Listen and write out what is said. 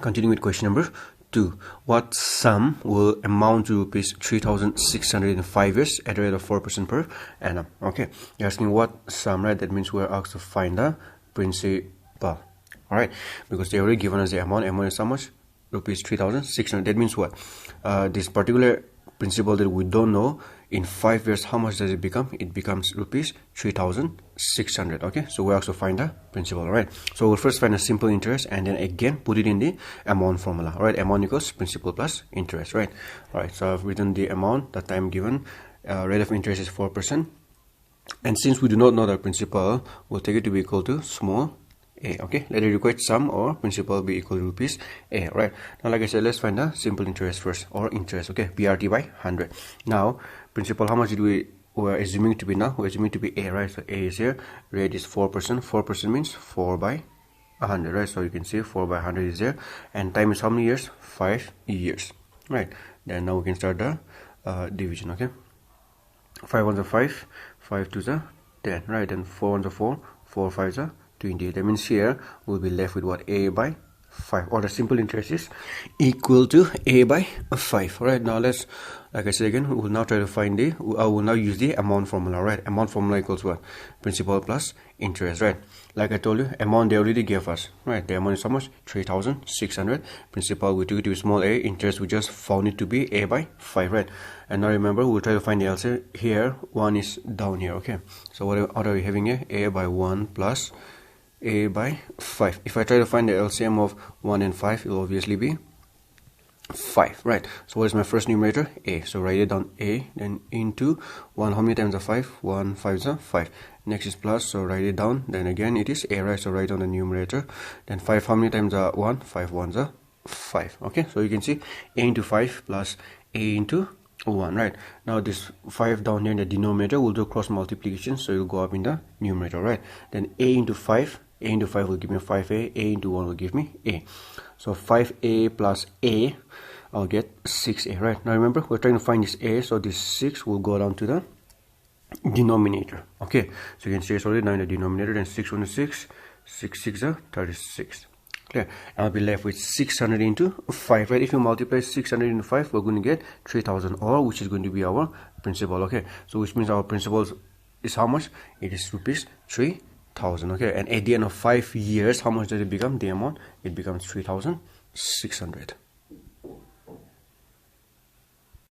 Continuing with question number 2. What sum will amount to rupees 3,600 in 5 years at a rate of 4% per annum? Okay, you're asking what sum, right? That means we're asked to find the principal. Alright, because they already given us the amount. Amount is how much? Rupees 3,600. That means what? This particular principal that we don't know, in 5 years how much does it become? It becomes rupees 3,600. Okay, so we're also find the principal. All right, so we'll first find a simple interest and then again put it in the amount formula. All right, amount equals principal plus interest. Right. All right, so I've written the amount, the time given, rate of interest is 4%, and since we do not know the principal, we'll take it to be equal to small a. Okay, let it require sum or principal be equal to rupees a. Right, now like I said, let's find the simple interest first, or interest. Okay, PRT by 100. Now principal, how much did we're assuming to be now? We're assuming to be a, right? So a is here, rate is 4%. 4% means 4 by 100, right? So you can see 4 by 100 is there, and time is how many years? 5 years, right? Then now we can start the division. Okay, 5 ones are 5, 5 twos are 10, right? And 4 ones are 4, 4 fives are 20. That means here we'll be left with what? A by 5, or the simple interest is equal to a by 5. All right, now let's, like I said again, we will now try to find the will now use the amount formula. Right, amount formula equals what? Principal plus interest. Right, like I told you, amount they already gave us. Right, the amount is how much? 3,600. Principal we took it to be small a. Interest we just found it to be a by 5. Right, and now remember we'll try to find the LCM here. 1 is down here. Okay, so what are we having here? A by 1 plus a by 5. If I try to find the LCM of 1 and 5, it will obviously be 5, right? So what is my first numerator? A. So write it down, a, then into 1. How many times are 5? 1 5s are 5. Next is plus, so write it down, then again it is a, right? So write down the numerator. Then 5, how many times are 1? 5 1s are 5. Okay, so you can see a into 5 plus a into 1, right? Now this 5 down here in the denominator will do cross multiplication, so it will go up in the numerator, right? Then a into 5, a into 5 will give me 5a, a into 1 will give me a. So 5a plus a, I'll get 6a, right? Now remember, we're trying to find this a, so this 6 will go down to the denominator. Okay, so you can see it's already now in the denominator. Then 6 1 is 6, 6 6 are 36. Clear? I'll be left with 600 into 5, right? If you multiply 600 into 5, we're going to get 3,000, or which is going to be our principal. Okay, so which means our principal is how much? It is rupees 3,000. Okay, and at the end of 5 years, how much does it become? The amount, it becomes 3,600.